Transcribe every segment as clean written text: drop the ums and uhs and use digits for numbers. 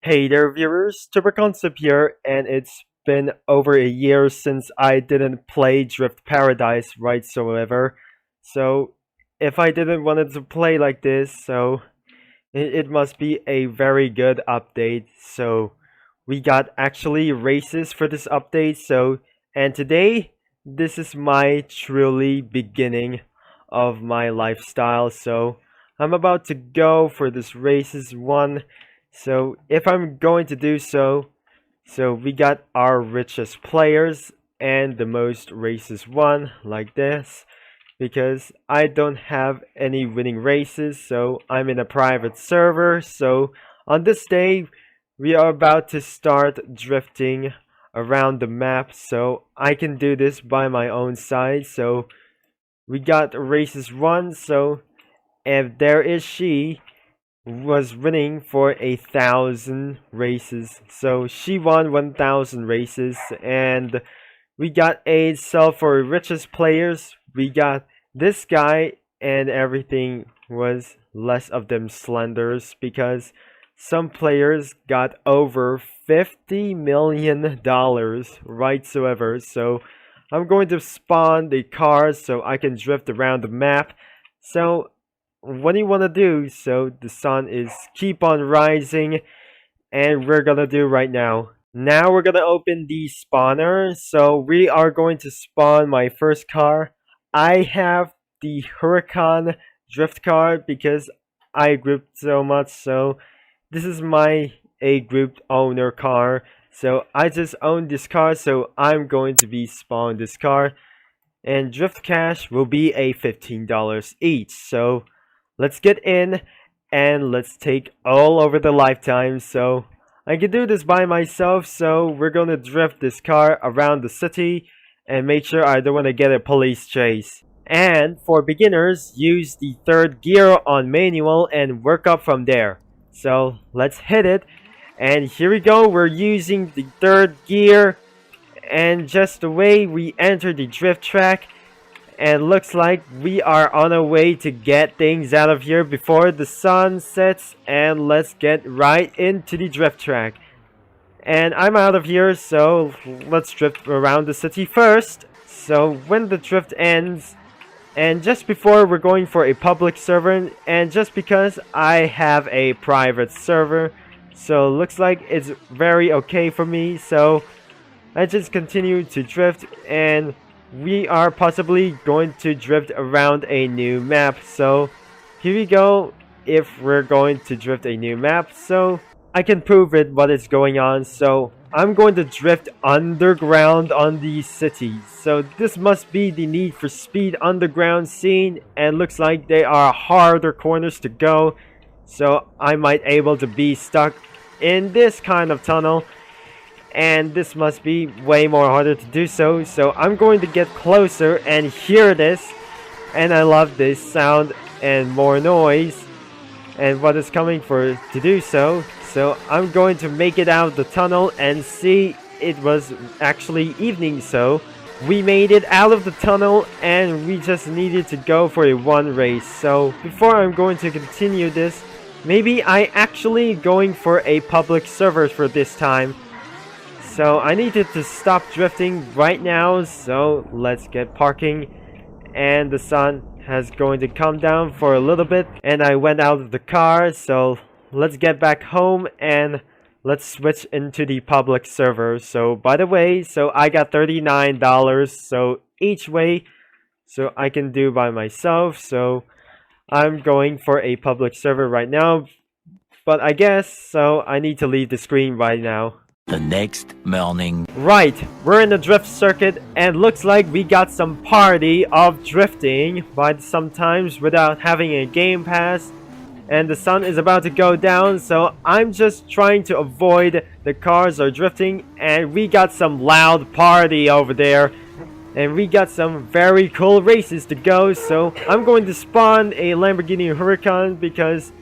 Hey there, viewers. Concept here, and it's been over a year since I didn't play Drift Paradise whatsoever. So, if I didn't wanted to play like this, it must be a very good update. So, we got actually races for this update. And today, this is my truly beginning of my lifestyle. So, I'm about to go for this races one. So if I'm going to do so we got our richest players and the most races won like this because I don't have any winning races, so I'm in a private server. So on this day we are about to start drifting around the map, so I can do this by my own side. So we got races won, so if there is she was winning for 1,000 races. So she won 1,000 races, and we got a sell for richest players. We got this guy, and everything was less of them slenders because some players got over $50 million whatsoever. So I'm going to spawn the cars so I can drift around the map. So what do you want to do? So the sun is keep on rising, and we're gonna do right now. Now we're gonna open the spawner. So we are going to spawn my first car. I have the Huracan drift car because I grouped so much. So this is my a grouped owner car. So I just own this car, so I'm going to be spawn this car, and drift cash will be a $15 each. So let's get in and let's take all over the lifetime. So I can do this by myself, so we're gonna drift this car around the city and make sure I don't want to get a police chase. And for beginners, use the third gear on manual and work up from there. So let's hit it. And here we go, we're using the third gear, and just the way we enter the drift track, and looks like we are on our way to get things out of here before the sun sets. And let's get right into the drift track. And I'm out of here, so let's drift around the city first. So when the drift ends, and just before we're going for a public server, and just because I have a private server, so looks like it's very okay for me. So I just continue to drift, and we are possibly going to drift around a new map. So here we go. If we're going to drift a new map, so I can prove it what is going on. So I'm going to drift underground on the city. So this must be the Need for Speed underground scene, and looks like they are harder corners to go. So I might able to be stuck in this kind of tunnel, and this must be way more harder to do so. So I'm going to get closer and hear this, and I love this sound and more noise and what is coming for to do so. So I'm going to make it out of the tunnel and see. It was actually evening, so we made it out of the tunnel, and we just needed to go for a one race. So before I'm going to continue this, maybe I actually going for a public server for this time. So I needed to stop drifting right now, so let's get parking. And the sun has going to come down for a little bit, and I went out of the car. So let's get back home and let's switch into the public server. So by the way, so I got $39 so each way, so I can do by myself. So I'm going for a public server right now, but I guess so I need to leave the screen right now. The next morning. Right, we're in the drift circuit, and looks like we got some party of drifting by sometimes without having a game pass. And the sun is about to go down, so I'm just trying to avoid the cars are drifting. And we got some loud party over there, and we got some very cool races to go. So I'm going to spawn a Lamborghini Huracan because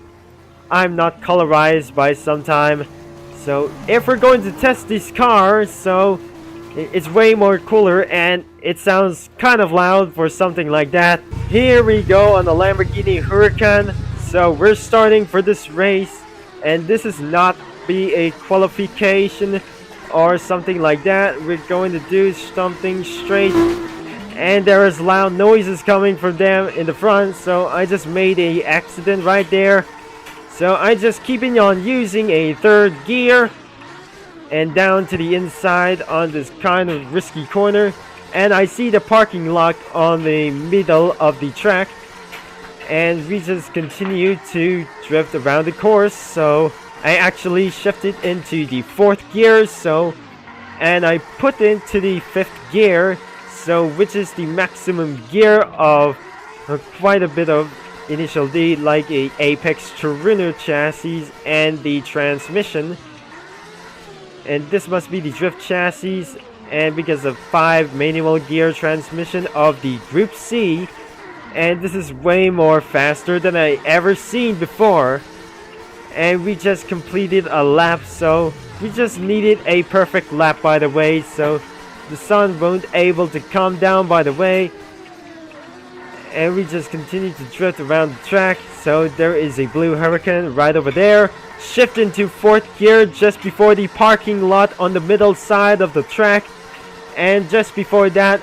I'm not colorized by some time. So if we're going to test this car, so it's way more cooler, and it sounds kind of loud for something like that. Here we go on the Lamborghini Huracan. So we're starting for this race, and this is not be a qualification or something like that. We're going to do something straight, and there is loud noises coming from them in the front, so I just made a accident right there. So I just keeping on using a third gear and down to the inside on this kind of risky corner, and I see the parking lot on the middle of the track, and we just continue to drift around the course. So I actually shifted into the fourth gear, and I put into the fifth gear, which is the maximum gear of quite a bit of initial D, like a Apex Torino chassis and the transmission. And this must be the drift chassis, and because of 5 manual gear transmission of the Group C, and this is way more faster than I ever seen before. And we just completed a lap, so we just needed a perfect lap, by the way, so the sun won't able to calm down, by the way. And we just continue to drift around the track. So there is a blue Huracan right over there. Shift into fourth gear just before the parking lot on the middle side of the track, and just before that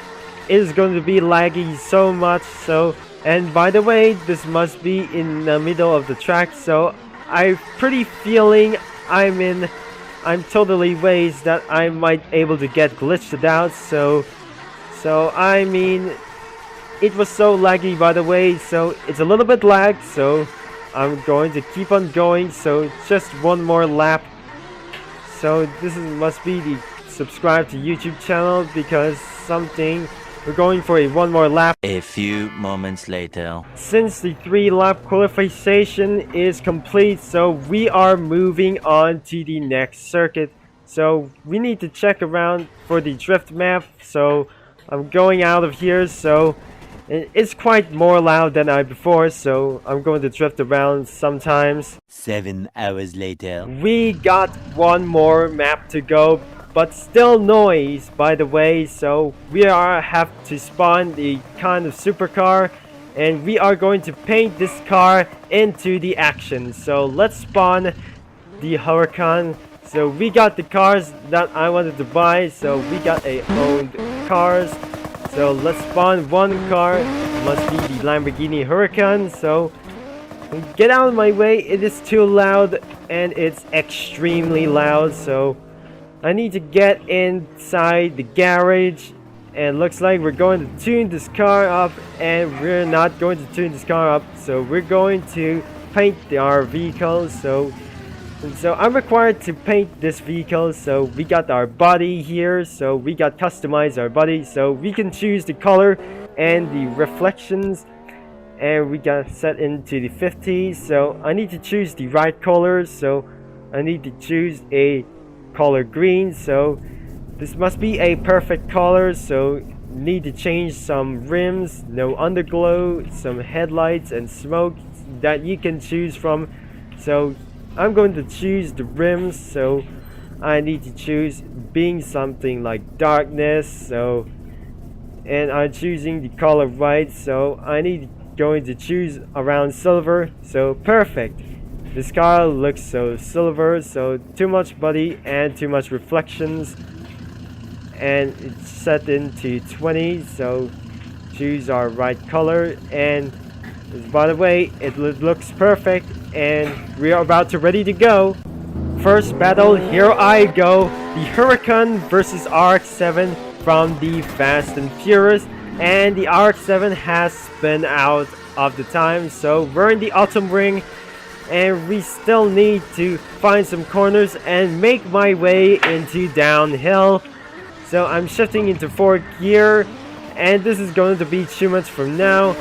it is going to be laggy so much. So, and by the way, this must be in the middle of the track, so I'm pretty feeling I'm totally ways that I might able to get glitched out. So I mean, it was so laggy, by the way, so it's a little bit lagged, so I'm going to keep on going. So just one more lap. So this must be the subscribe to YouTube channel, because we're going for a one more lap. A few moments later. Since the 3-lap qualification is complete, so we are moving on to the next circuit. So we need to check around for the drift map. So I'm going out of here, so it's quite more loud than I before, so I'm going to drift around sometimes. 7 hours later. We got one more map to go, but still noise, by the way. So we have to spawn the kind of supercar, and we are going to paint this car into the action. So let's spawn the Huracan. So we got the cars that I wanted to buy, so we got a owned cars. So let's spawn one car. Must be the Lamborghini Huracan. So get out of my way, it is too loud, and it's extremely loud. So I need to get inside the garage, and looks like we're going to tune this car up, and we're not going to tune this car up, so we're going to paint our vehicle. So I'm required to paint this vehicle. So we got our body here, so we got customized our body, so we can choose the color and the reflections, and we got set into the 50s. So I need to choose the right color, so I need to choose a color green. So this must be a perfect color, so need to change some rims, no underglow, some headlights and smoke that you can choose from. So I'm going to choose the rims, so I need to choose being something like darkness. And I'm choosing the color white, so I need going to choose around silver. So perfect, this car looks so silver, so too much body and too much reflections, and it's set into 20. So choose our right color, and by the way, it looks perfect, and we are about to ready to go. First battle, here I go. The Huracan versus RX-7 from the Fast and Furious, and the RX-7 has been out of the time, so we're in the autumn ring, and we still need to find some corners and make my way into downhill. So I'm shifting into 4th gear, and this is going to be too much from now.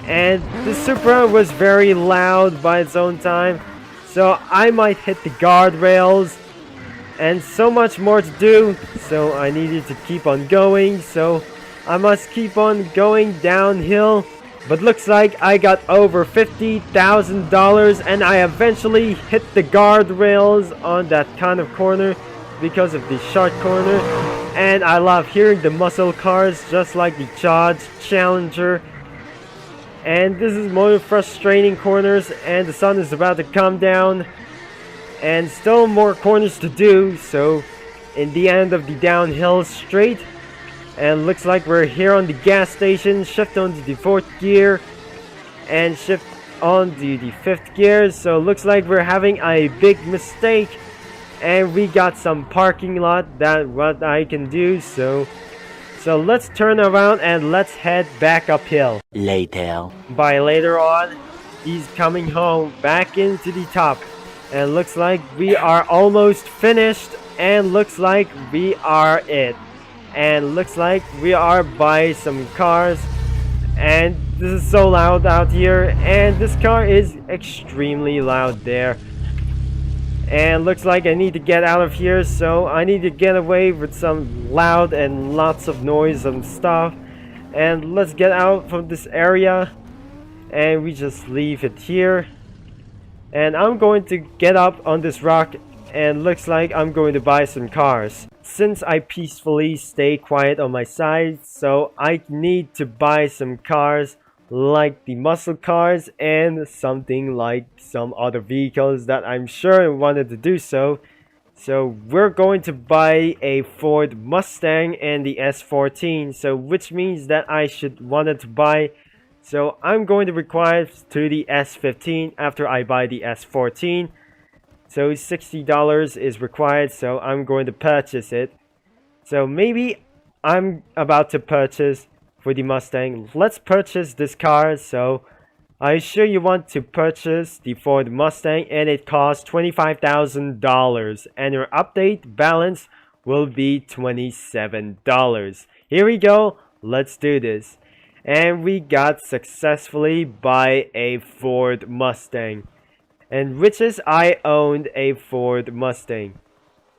And the Supra was very loud by its own time, so I might hit the guardrails, and so much more to do. So I needed to keep on going, so I must keep on going downhill. But looks like I got over $50,000, and I eventually hit the guardrails on that kind of corner because of the short corner. And I love hearing the muscle cars just like the Dodge Challenger. And this is more frustrating corners, and the sun is about to come down. and still more corners to do. So in the end of the downhill straight, and looks like we're here on the gas station. Shift onto the 4th gear and shift onto the 5th gear. So looks like we're having a big mistake, and we got some parking lot that what I can do. So let's turn around and let's head back uphill. Later. By later on, he's coming home back into the top, and looks like we are almost finished, and looks like we are it, and looks like we are by some cars, and this is so loud out here, and this car is extremely loud there. And looks like I need to get out of here, so I need to get away with some loud and lots of noise and stuff. And let's get out from this area, and we just leave it here. And I'm going to get up on this rock, and looks like I'm going to buy some cars. Since I peacefully stay quiet on my side, so I need to buy some cars, like the muscle cars and something like some other vehicles that I'm sure I wanted to do so. So we're going to buy a Ford Mustang and the S14, so which means that I should wanted to buy, so I'm going to require to the S15 after I buy the S14. So $60 is required, so I'm going to purchase it. So maybe I'm about to purchase for the Mustang. Let's purchase this car. So I sure you want to purchase the Ford Mustang, and it costs $25,000, and your update balance will be $27. Here we go, let's do this. And we got successfully buy a Ford Mustang, and which is I owned a Ford Mustang.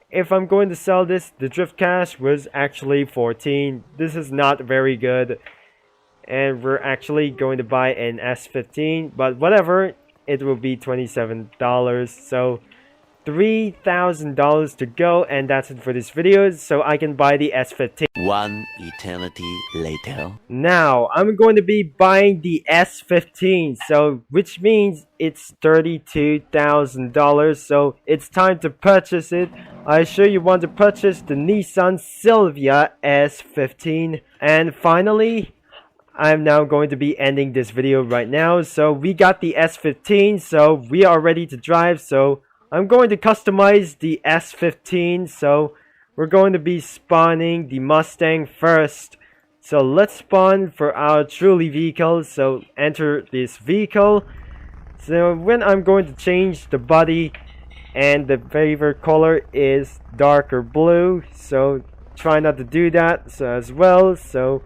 If I'm going to sell this, the drift cash was actually 14. This is not very good. And we're actually going to buy an S15, but whatever, it will be $27. So $3,000 to go, and that's it for this video, so I can buy the S15. One eternity later. Now I'm going to be buying the S15, so which means it's $32,000, so it's time to purchase it. I sure you want to purchase the Nissan Silvia S15. And finally, I'm now going to be ending this video right now. So we got the S15, so we are ready to drive. So I'm going to customize the S15, so we're going to be spawning the Mustang first. So let's spawn for our truly vehicle. So enter this vehicle. So when I'm going to change the body, and the favorite color is darker blue, so try not to do that so as well. So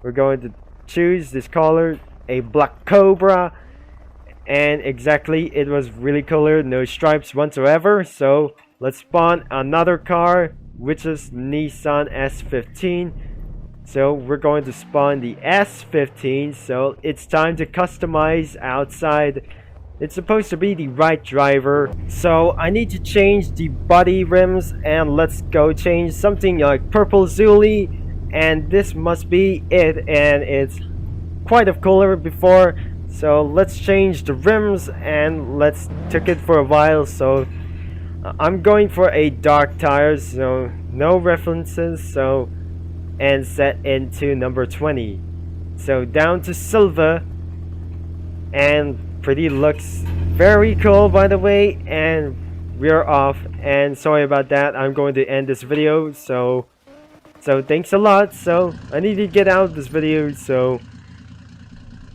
we're going to choose this color, a black cobra, and exactly, it was really colored, no stripes whatsoever. So let's spawn another car, which is Nissan S15. So we're going to spawn the S15, so it's time to customize outside. It's supposed to be the right driver, so I need to change the body rims, and let's go change something like purple Zuli, and this must be it, and it's quite of color before. So let's change the rims, and let's took it for a while. So I'm going for a dark tires, so no references, so and set into number 20. So down to silver, and pretty looks very cool by the way, and we're off. And sorry about that, I'm going to end this video. So thanks a lot. So I need to get out of this video, so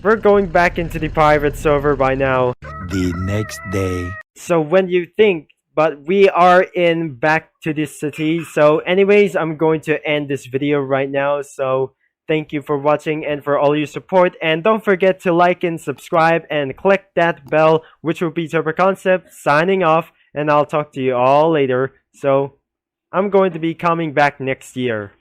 we're going back into the private server by now. The next day. So when you think, but we are in back to this city. So anyways, I'm going to end this video right now. So thank you for watching and for all your support, and don't forget to like and subscribe and click that bell, which will be Turbo Concept signing off, and I'll talk to you all later. So I'm going to be coming back next year.